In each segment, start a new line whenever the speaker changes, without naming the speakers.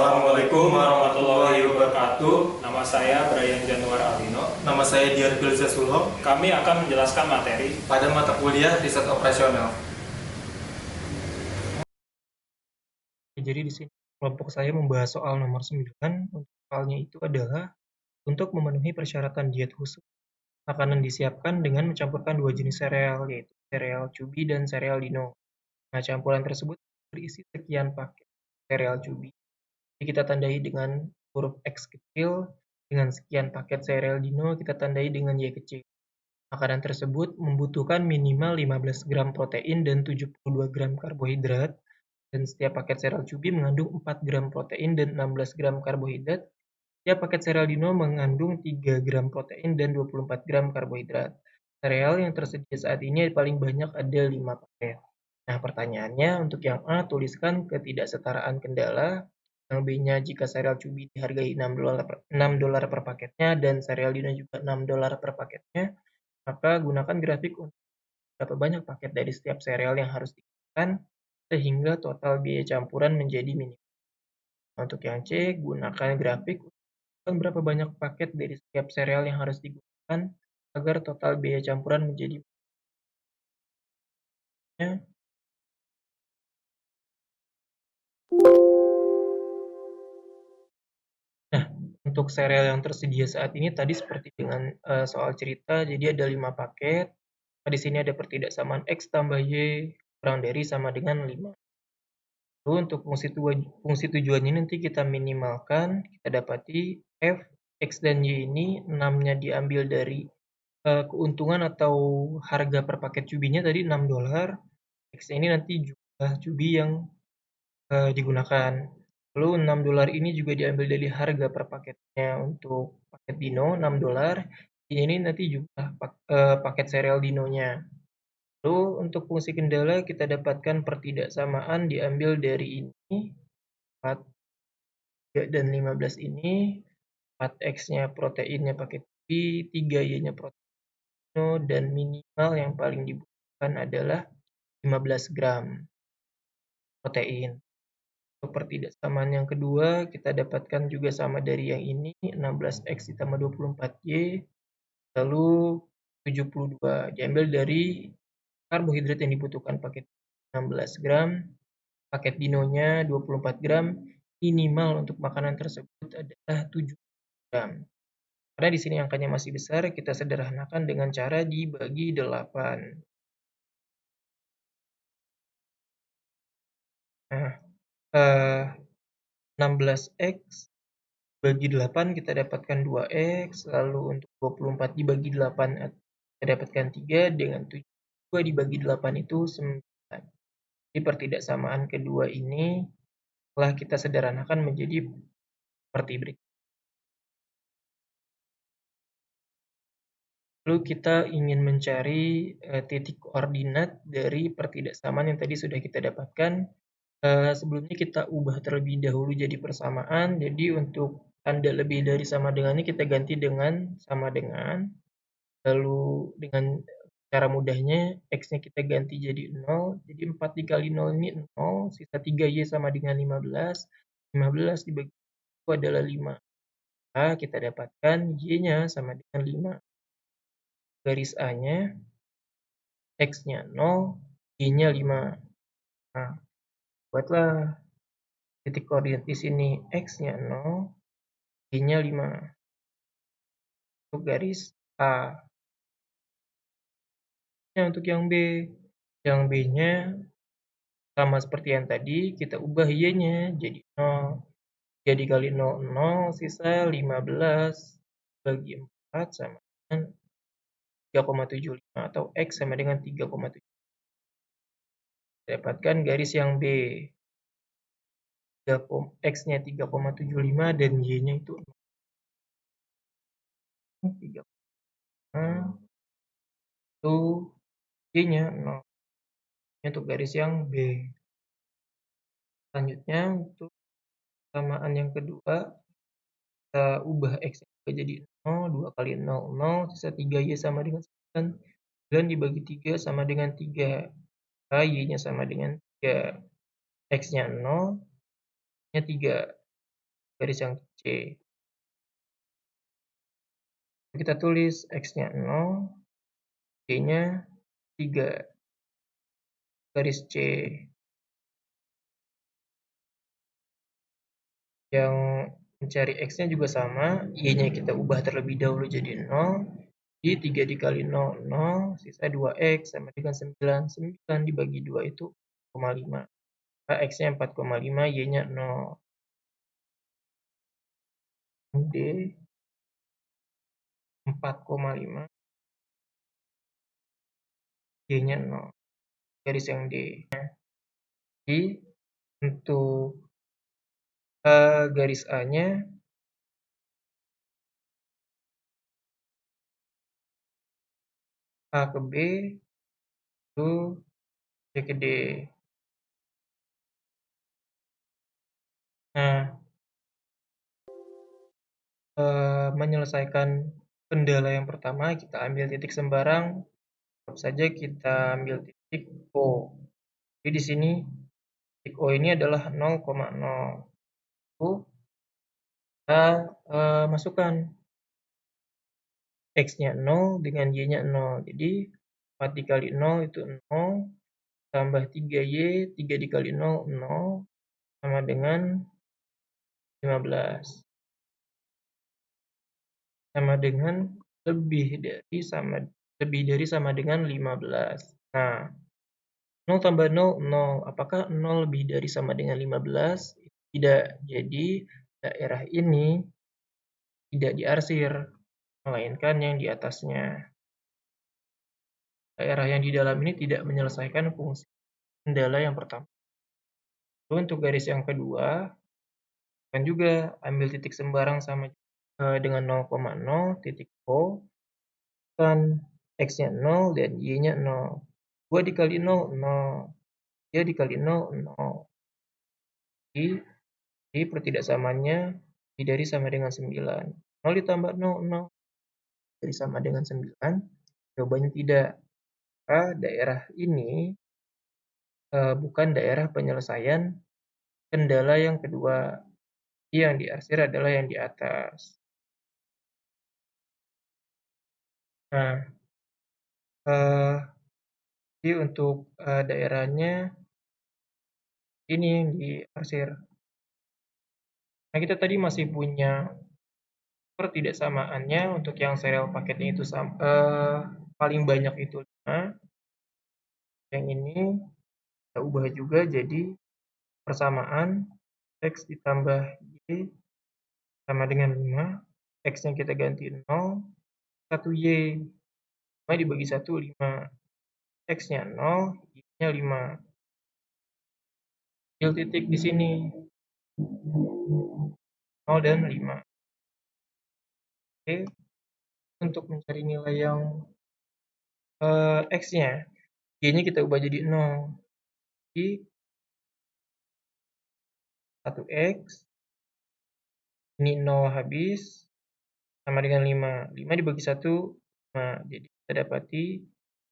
Assalamualaikum warahmatullahi wabarakatuh.
Nama saya Brian Januar Alino.
Nama saya Dian Filza Sulhom.
Kami akan menjelaskan materi
Pada mata kuliah riset operasional.
Jadi di sini kelompok saya membahas soal nomor 9. Untuk soalnya itu adalah untuk memenuhi persyaratan diet khusus, makanan disiapkan dengan mencampurkan dua jenis sereal, yaitu sereal Cubi dan sereal Dino. Nah, campuran tersebut berisi sekian paket sereal Cubi. Jadi kita tandai dengan huruf X kecil, dengan sekian paket sereal Dino kita tandai dengan Y kecil. Makanan tersebut membutuhkan minimal 15 gram protein dan 72 gram karbohidrat, dan setiap paket sereal Cubi mengandung 4 gram protein dan 16 gram karbohidrat. Setiap paket sereal Dino mengandung 3 gram protein dan 24 gram karbohidrat. Sereal yang tersedia saat ini paling banyak ada 5 paket. Nah, pertanyaannya untuk yang A, tuliskan ketidaksetaraan kendala. Yang B-nya, jika sereal Cubi dihargai $6 per paketnya dan sereal Dino juga $6 per paketnya, maka gunakan grafik untuk berapa banyak paket dari setiap sereal yang harus digunakan sehingga total biaya campuran menjadi minimal. Untuk yang C, gunakan grafik untuk berapa banyak paket dari setiap sereal yang harus digunakan agar total biaya campuran menjadi minimal. Nah, untuk sereal yang tersedia saat ini tadi seperti dengan soal cerita, jadi ada 5 paket. Nah, di sini ada pertidaksamaan X tambah Y kurang dari sama dengan 5. Lalu untuk fungsi tujuannya nanti kita minimalkan, kita dapati F, X, dan Y ini 6-nya diambil dari keuntungan atau harga per paket cubinya tadi $6. X ini nanti jumlah cubi yang digunakan. Lalu $6 ini juga diambil dari harga per paketnya. Untuk paket Dino $6, ini nanti jumlah paket sereal Dinonya. Lalu untuk fungsi kendala kita dapatkan pertidaksamaan diambil dari ini 4 dan 15 ini, 4x-nya proteinnya pakai cubi, 3y-nya protein, dan minimal yang paling dibutuhkan adalah 15 gram protein. Untuk pertidaksamaan yang kedua, kita dapatkan juga sama dari yang ini, 16x ditambah 24y, lalu 72. Diambil dari karbohidrat yang dibutuhkan paket 16 gram, paket Dinonya 24 gram, minimal untuk makanan tersebut adalah 7 gram. Karena di sini angkanya masih besar, kita sederhanakan dengan cara dibagi 8. Nah, 16x bagi 8 kita dapatkan 2x, lalu untuk 24 dibagi 8 kita dapatkan 3, dengan 7 dibagi 8 itu 9. Jadi pertidaksamaan kedua ini telah kita sederhanakan menjadi seperti berikut. Lalu kita ingin mencari titik koordinat dari pertidaksamaan yang tadi sudah kita dapatkan. Sebelumnya kita ubah terlebih dahulu jadi persamaan. Jadi untuk tanda lebih dari sama dengan ini kita ganti dengan sama dengan. Lalu dengan cara mudahnya X-nya kita ganti jadi 0. Jadi 4 dikali 0 ini 0. Sisa 3Y sama dengan 15. 15 dibagi itu adalah 5. Nah, kita dapatkan Y-nya sama dengan 5. Garis A-nya, X-nya 0, Y-nya 5. Nah, buatlah titik koordinat di sini. X-nya 0, Y-nya 5. Untuk garis A. Nah, untuk yang B. Yang B-nya sama seperti yang tadi, kita ubah Y-nya jadi 0. 3 dikali 0, 0. Sisa 15 bagi 4 sama dengan 3,75 atau X sama dengan 3,7. Dapatkan garis yang B. X-nya 3,75 dan Y-nya itu 3. Itu Y-nya 0. Ini untuk garis yang B. Selanjutnya untuk persamaan yang kedua, kita ubah X jadi 0, 2 kali 0, 0, sisa 3Y sama dengan 9, 9 dibagi 3 sama dengan 3, Y-nya sama dengan 3, X-nya 0, Y-nya 3. garis yang C. Kita tulis X-nya 0, Y-nya 3, garis C. Yang mencari X-nya juga sama, Y-nya kita ubah terlebih dahulu jadi 0, jadi 3 dikali 0, 0, sisa 2X sama dengan 9, 9 dibagi 2 itu 4,5. X-nya 4,5, Y-nya 0. D 4,5, Y-nya 0, garis yang D. Jadi untuk garis A-nya A ke B, lalu C ke D. Nah, menyelesaikan kendala yang pertama, kita ambil titik sembarang, tetap saja kita ambil titik O. Jadi di sini titik O ini adalah 0,0. Kita masukkan X-nya 0 dengan Y-nya 0. Jadi 4 dikali 0 itu 0, tambah 3Y, 3 dikali 0, 0, sama dengan 15. Sama dengan lebih dari sama dengan 15. Nah, 0 tambah 0, 0. Apakah 0 lebih dari sama dengan 15? Tidak. Jadi, daerah ini tidak diarsir, melainkan yang di atasnya. Daerah yang di dalam ini tidak menyelesaikan fungsi kendala yang pertama. Lalu untuk garis yang kedua, kan juga ambil titik sembarang sama dengan 0,0, titik O, kan X-nya 0 dan Y-nya 0. 2 dikali 0, 0. 3 dikali 0, 0. Jadi pertidaksamaannya lebih dari sama dengan 9. 0 ditambah 0, 0. Dari sama dengan 9. Jawabannya tidak. Maka daerah ini bukan daerah penyelesaian kendala yang kedua. Yang diarsir adalah yang di atas. Nah, jadi untuk daerahnya ini yang diarsir. Nah, kita tadi masih punya pertidaksamaannya untuk yang serial paketnya itu paling banyak itu 5. Yang ini kita ubah juga jadi persamaan X ditambah Y sama dengan 5. X-nya kita ganti 0, 1Y. 5 dibagi 1, 5. X-nya 0, Y-nya 5. Ambil titik di sini. 0 dan 5. Oke. Untuk mencari nilai yang X-nya, Y-nya kita ubah jadi 0. Jadi 1X, ini 0 habis, sama dengan 5. 5 dibagi 1, 5. Jadi kita dapati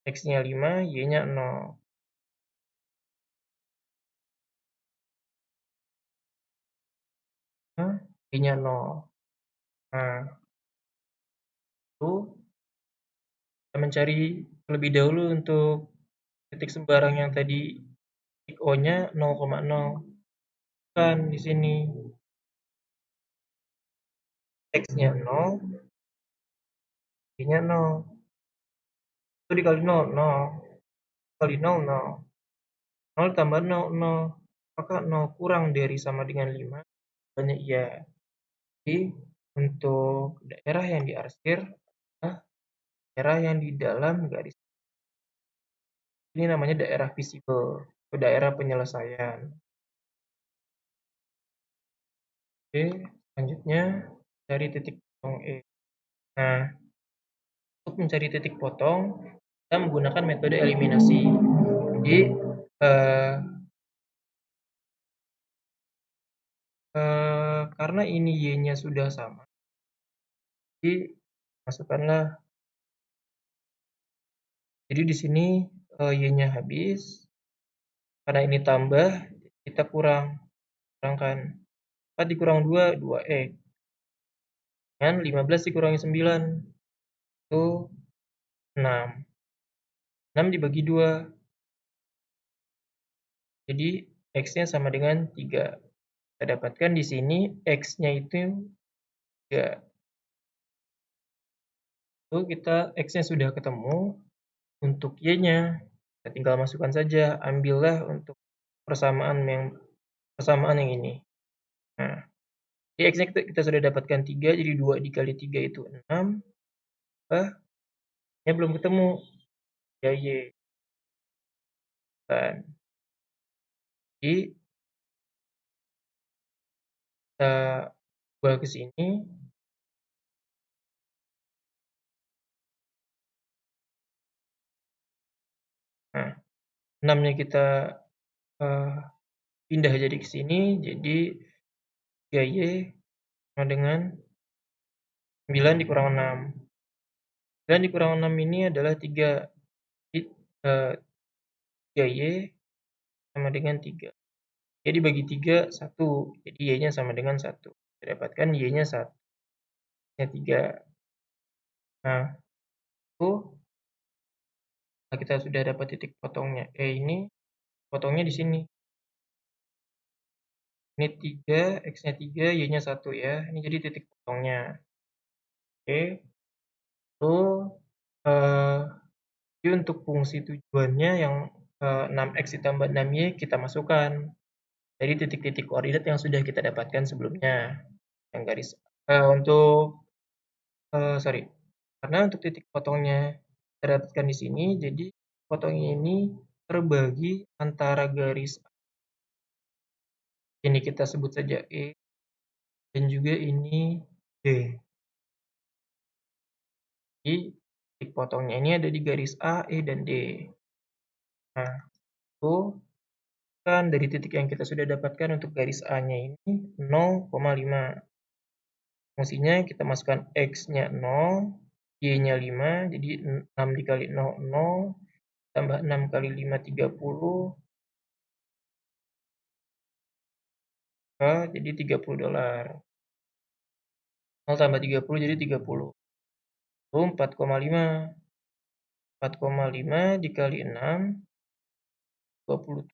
X-nya 5, Y-nya 0. Y-nya 0. Nah, lalu kita mencari terlebih dahulu untuk titik sembarang yang tadi titik O-nya 0,0. Kan di sini X-nya 0, Y-nya 0. 1 dikali 0, 0. Kali 0, 0. 0 tambah 0, 0. Apakah 0 kurang dari sama dengan 5? Jawabannya iya. Jadi, untuk daerah yang diarsir adalah daerah yang di dalam garis. Ini namanya daerah visible, atau daerah penyelesaian. Oke, selanjutnya cari titik potong E. Nah, untuk mencari titik potong, kita menggunakan metode eliminasi. Jadi, karena ini Y-nya sudah sama, jadi masukkanlah. Jadi di sini Y-nya habis, karena ini tambah, kita kurangkan. 4 dikurang 2, 2X. Dengan 15 dikurangi 9, itu 6. 6 dibagi 2, jadi X-nya sama dengan 3. Kita dapatkan di sini X-nya itu 3. Lalu kita X-nya sudah ketemu, untuk Y-nya kita tinggal masukkan saja, ambillah untuk persamaan yang ini. Nah, di X-nya kita sudah dapatkan 3, jadi 2 dikali 3 itu 6. Nya belum ketemu, ya Y. Kan. Jadi kita ubah ke sini. Nah, 6-nya kita pindah jadi ke sini, jadi 3Y sama dengan 9 dikurang 6. 9 dikurang 6 ini adalah 3. Jadi 3Y sama dengan 3. Jadi bagi 3, 1. Jadi Y-nya sama dengan 1. Kita dapatkan Y-nya 1. Y-nya 3. Nah, itu kita sudah dapat titik potongnya. Ini potongnya di sini. Ini 3, X-nya 3, Y-nya 1 ya. Ini jadi titik potongnya. Oke. Lalu, jadi untuk fungsi tujuannya yang 6X ditambah 6Y kita masukkan dari titik-titik koordinat yang sudah kita dapatkan sebelumnya. Yang garis karena untuk titik potongnya kita dapatkan di sini, jadi potongnya ini terbagi antara garis ini kita sebut saja E dan juga ini D. Jadi titik potongnya ini ada di garis A, E, dan D. Nah, itu kan dari titik yang kita sudah dapatkan untuk garis A-nya ini 0,5. Fungsinya kita masukkan X-nya 0, Y-nya 5, jadi 6 dikali 0, 0, tambah 6 kali 5, 30, jadi $30. 0 tambah 30 jadi 30. Lalu 4,5. 4,5 dikali 6, 20.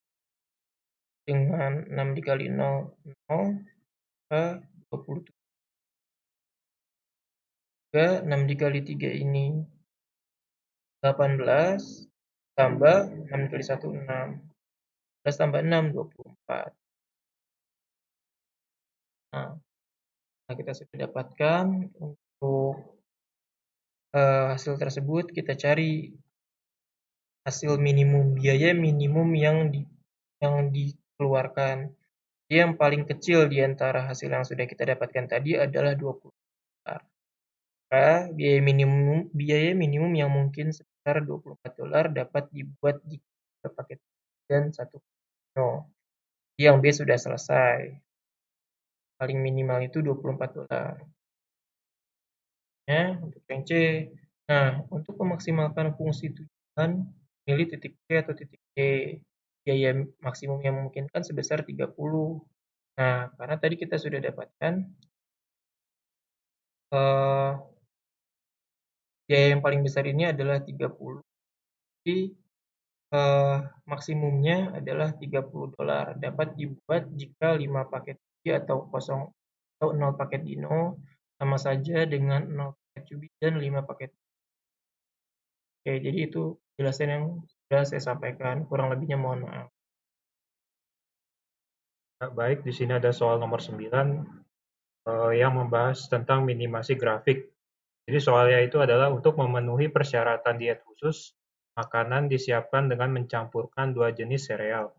Dengan 6 dikali 0, 0, 27. Juga 6 dikali 3 ini 18, tambah 6 dikali 1, 6. 11 tambah 6, 24. Nah, kita sudah dapatkan untuk hasil tersebut. Kita cari hasil minimum, biaya minimum yang dikeluarkan. Yang paling kecil di antara hasil yang sudah kita dapatkan tadi adalah 20 dolar. Maka biaya minimum yang mungkin sebesar $24 dapat dibuat jika paket dan 1 no. Yang B sudah selesai. Paling minimal itu $24. Ya, untuk yang C. Nah, untuk memaksimalkan fungsi tujuan, pilih titik C atau titik D. Biaya maksimum yang memungkinkan sebesar 30. Nah, karena tadi kita sudah dapatkan biaya yang paling besar ini adalah 30. Jadi maksimumnya adalah $30. Dapat dibuat jika 5 paket cubi atau 0 paket dino sama saja dengan 0 paket cubi dan 5 paket. Oke, jadi itu penjelasan yang sudah saya sampaikan. Kurang lebihnya mohon maaf.
Baik, di sini ada soal nomor 9 yang membahas tentang minimasi grafik. Jadi soalnya itu adalah untuk memenuhi persyaratan diet khusus, makanan disiapkan dengan mencampurkan 2 jenis sereal,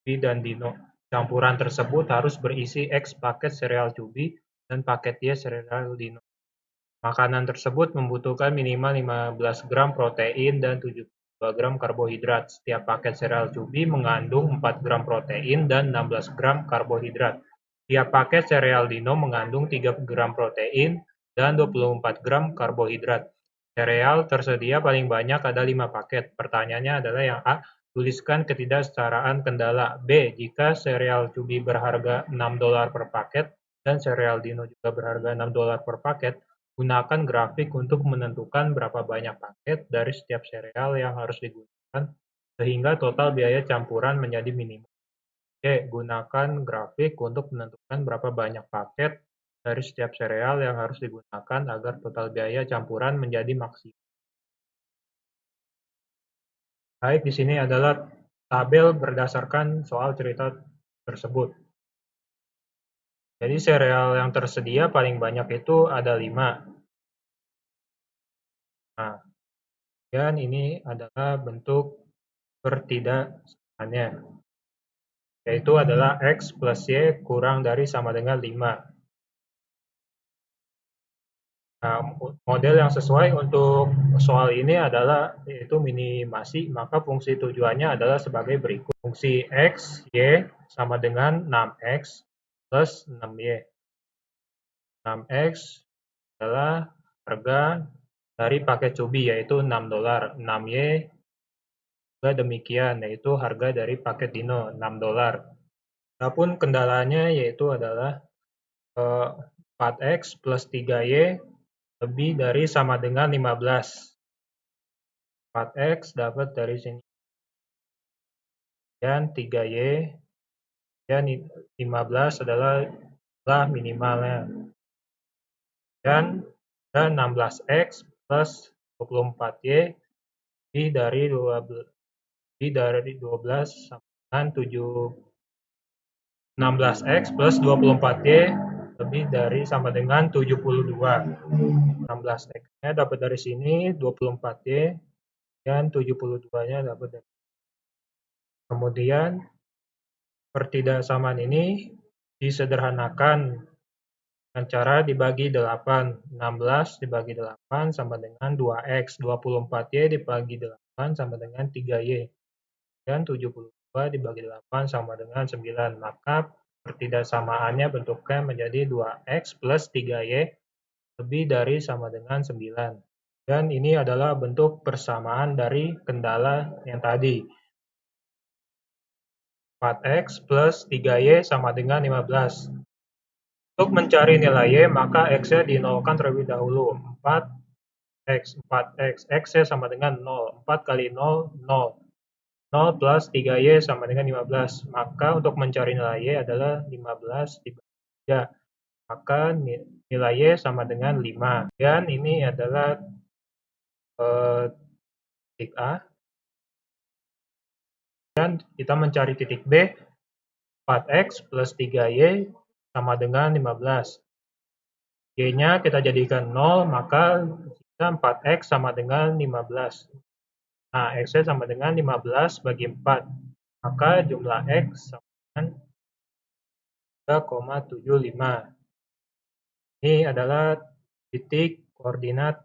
cubi dan dino. Campuran tersebut harus berisi X paket sereal cubi dan paket Y sereal dino. Makanan tersebut membutuhkan minimal 15 gram protein dan 72 gram karbohidrat. Setiap paket sereal cubi mengandung 4 gram protein dan 16 gram karbohidrat. Setiap paket sereal dino mengandung 3 gram protein dan 24 gram karbohidrat. Sereal tersedia paling banyak ada 5 paket. Pertanyaannya adalah yang A, tuliskan ketidaksetaraan kendala. B, jika sereal cubi berharga $6 per paket, dan sereal Dino juga berharga $6 per paket, gunakan grafik untuk menentukan berapa banyak paket dari setiap sereal yang harus digunakan sehingga total biaya campuran menjadi minimum. Oke, gunakan grafik untuk menentukan berapa banyak paket dari setiap sereal yang harus digunakan agar total biaya campuran menjadi maksimal. Baik, di sini adalah tabel berdasarkan soal cerita tersebut. Jadi sereal yang tersedia paling banyak itu ada 5. Nah, dan ini adalah bentuk pertidaksamaannya, yaitu adalah X plus Y kurang dari sama dengan 5. Nah, model yang sesuai untuk soal ini adalah yaitu minimasi, maka fungsi tujuannya adalah sebagai berikut. Fungsi X, Y sama dengan 6X plus 6Y. 6X adalah harga dari paket Cubi yaitu $6. 6Y juga demikian, yaitu harga dari paket Dino $6. Adapun kendalanya yaitu adalah 4X plus 3Y lebih dari sama dengan 15. 4X dapat dari sini. Dan 3Y dan 15 adalah minimalnya. Dan 16X plus 24Y lebih dari 12 sama dengan 7. 16X plus 24Y lebih dari sama dengan 72. 16X-nya dapat dari sini, 24Y dan 72-nya dapat dari sini. Kemudian pertidaksamaan ini disederhanakan dengan cara dibagi 8. 16 dibagi 8 sama dengan 2X. 24Y dibagi 8 sama dengan 3Y. Dan 72 dibagi 8 sama dengan 9. Maka pertidaksamaannya bentuknya menjadi 2X plus 3Y lebih dari sama dengan 9. Dan ini adalah bentuk persamaan dari kendala yang tadi. 4X plus 3Y sama dengan 15. Untuk mencari nilai Y, maka X-nya dinolkan terlebih dahulu. 4X, X-nya sama dengan 0. 4 kali 0, 0. 0 plus 3Y sama dengan 15. Maka untuk mencari nilai Y adalah 15 dibagi 3. Maka nilai Y sama dengan 5. Dan ini adalah titik A. Dan kita mencari titik B. 4X plus 3Y sama dengan 15. Y-nya kita jadikan 0, maka kita 4X sama dengan 15. Nah, X-nya sama dengan 15 bagi 4. Maka jumlah X sama dengan 3,75. Ini adalah titik koordinat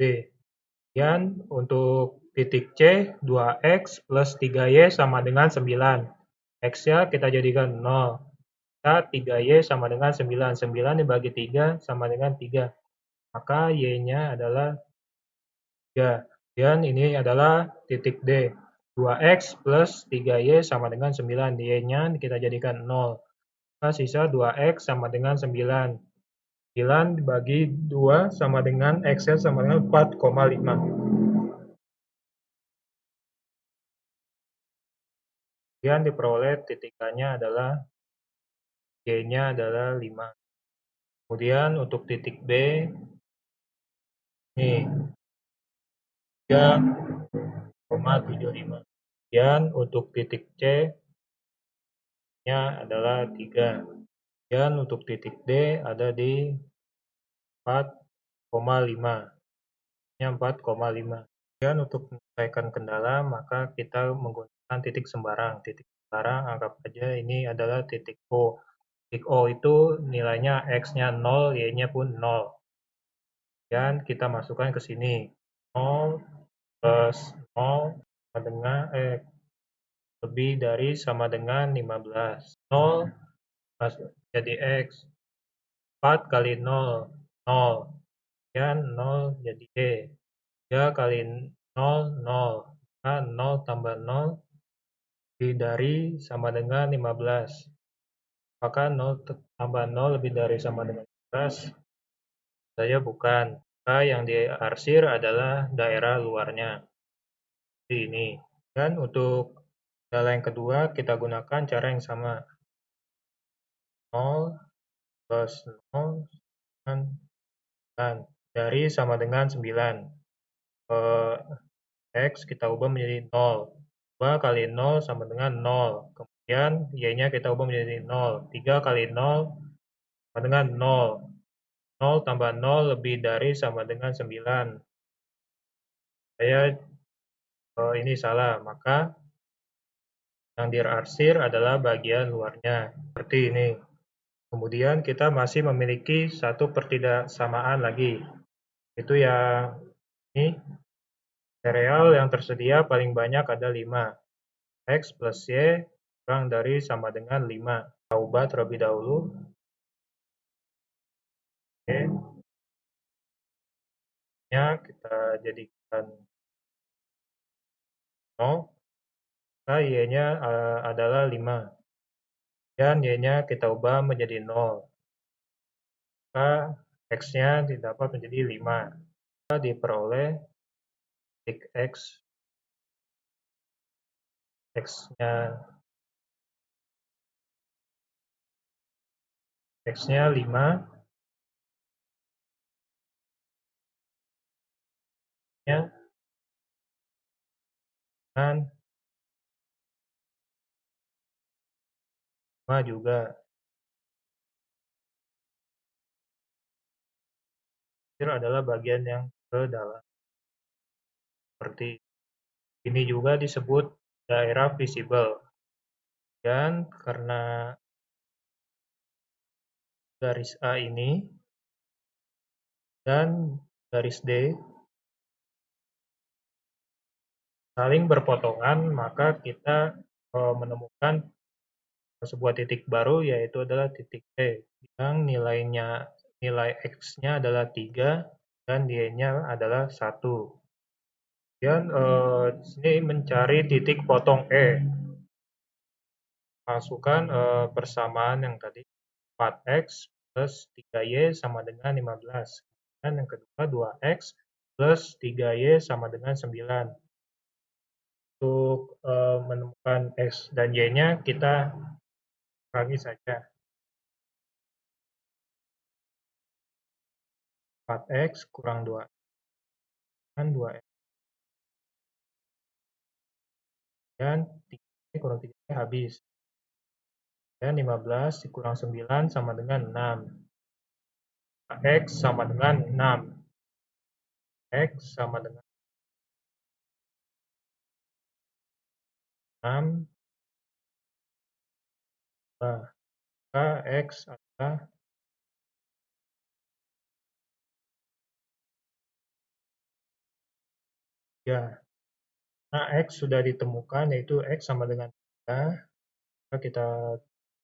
B. Dan untuk titik C, 2X plus 3Y sama dengan 9. X-nya kita jadikan 0. 3Y sama dengan 9. 9 dibagi 3 sama dengan 3. Maka Y-nya adalah 3. Dan ini adalah titik D. 2X plus 3Y sama dengan 9. Y-nya kita jadikan 0. Maka sisa 2X sama dengan 9. 9 dibagi 2 sama dengan X-nya sama dengan 4,5. Kemudian diperoleh titik A-nya adalah Y-nya adalah 5. Kemudian untuk titik B, ini 3,75. Dan untuk titik C-nya adalah 3. Dan untuk titik D ada di 4,5. Nya 4,5. Dan untuk menyelesaikan kendala, maka kita menggunakan titik sembarang. Titik sembarang anggap saja ini adalah titik O. Titik O itu nilainya X-nya 0, Y-nya pun 0. Dan kita masukkan ke sini. 0 plus 0 sama dengan lebih dari sama dengan 15. 0 jadi X. 4 kali 0, 0. Dan 0 jadi Y. 3 kali 0, 0. Maka 0 tambah 0 lebih dari sama dengan 15. Apakah 0 tambah 0 lebih dari sama dengan 11? Saya bukan. Maka yang diarsir adalah daerah luarnya. Seperti ini. Dan untuk skala yang kedua, kita gunakan cara yang sama. 0 plus 0 dan 9. Dari sama dengan 9. X kita ubah menjadi 0. 2 kali 0 sama dengan 0. Kemudian Y-nya kita ubah menjadi 0. 3 kali 0 sama dengan 0. 0 tambah 0 lebih dari sama dengan 9. Saya ini salah, maka yang diarsir adalah bagian luarnya. Seperti ini. Kemudian kita masih memiliki satu pertidaksamaan lagi. Itu yang ini. Sereal yang tersedia paling banyak ada 5. X plus Y kurang dari sama dengan 5. Kita ubah terlebih dahulu. Oke. Nya kita jadikan 0. Maka Y-nya adalah 5. Dan Y-nya kita ubah menjadi 0. Maka X-nya didapat menjadi 5. Maka diperoleh titik X-nya 5, nya dengan 5 juga. Ini adalah bagian yang ke dalam. Seperti ini juga disebut daerah visible. Dan karena garis A ini dan garis D saling berpotongan, maka kita menemukan sebuah titik baru, yaitu adalah titik E, yang nilai X-nya adalah 3 dan Y-nya adalah 1. Kemudian di sini mencari titik potong E. Masukkan persamaan yang tadi, 4X plus 3Y sama dengan 15. Dan yang kedua 2X plus 3Y sama dengan 9. Untuk menemukan X dan Y-nya kita kurangi saja. 4X kurang 2 dan 2X. Dan 3 kurang 3 habis. Dan 15 dikurang 9 sama dengan 6. X sama dengan 6. X sama dengan 6. Maka X adalah 3. Nah, X sudah ditemukan, yaitu X sama dengan 3. Maka kita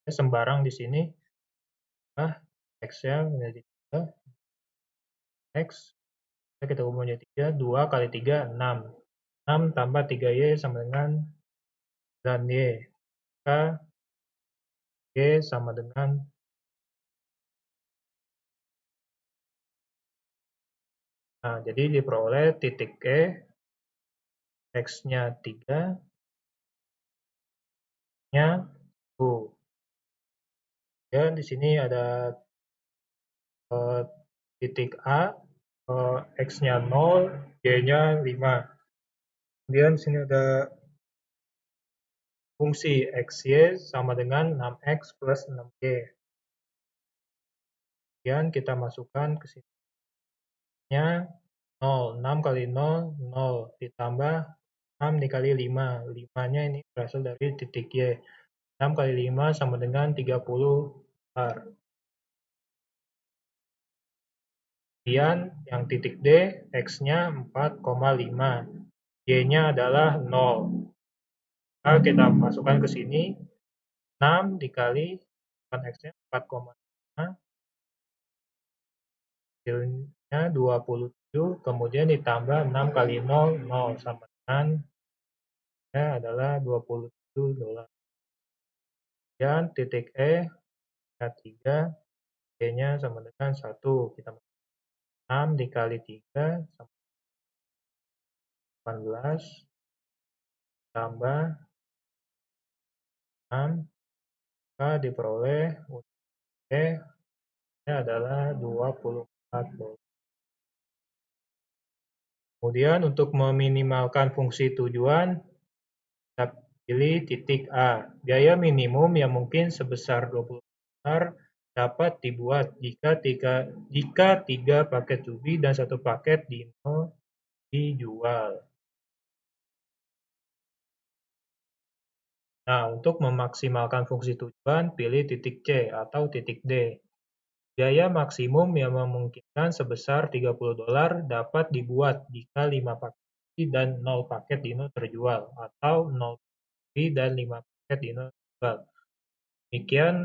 sembarang di sini. Nah, X-nya menjadi 3. X kita ubah menjadi 3. 2 kali 3, 6. 6 tambah 3Y sama dengan 9Y. Maka Y sama dengan 5. Nah, jadi diperoleh titik E, X-nya 3, nya 1. Dan di sini ada titik A, X-nya 0, Y-nya 5. Kemudian di sini ada fungsi XY sama dengan 6X plus 6Y. Kemudian kita masukkan ke sini. Nya 0, 6 kali 0, 0. Ditambah 6 dikali 5. 5-nya ini berasal dari titik Y. 6 kali 5 sama dengan 30 bar. Kemudian yang titik D, X-nya 4,5. Y-nya adalah 0. Maka kita masukkan ke sini. 6 dikali X-nya 4,5. Hasilnya 27. Kemudian ditambah 6 kali 0, 0. Sama dengan adalah $27. Dan titik E 3, D-nya sama dengan 1. Kita 6 dikali 3 sama 18 tambah 6, maka diperoleh untuk D-nya adalah 24 volt. Kemudian untuk meminimalkan fungsi tujuan, kita pilih titik A. Biaya minimum yang mungkin sebesar 20 dolar dapat dibuat jika 3 paket Tubi dan 1 paket Dino dijual. Nah, untuk memaksimalkan fungsi tujuan, pilih titik C atau titik D. Biaya maksimum yang memungkinkan sebesar 30 dolar dapat dibuat jika 5 paket Tubi dan 0 paket Dino terjual, atau 0 Tubi dan 5 paket Dino terjual. Demikian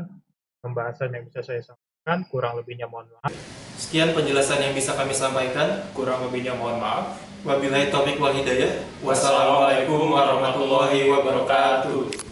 pembahasan yang bisa saya sampaikan, kurang lebihnya mohon maaf.
Sekian penjelasan yang bisa kami sampaikan, kurang lebihnya mohon maaf. Wabillahi taufiq wal hidayah. Wassalamualaikum warahmatullahi wabarakatuh.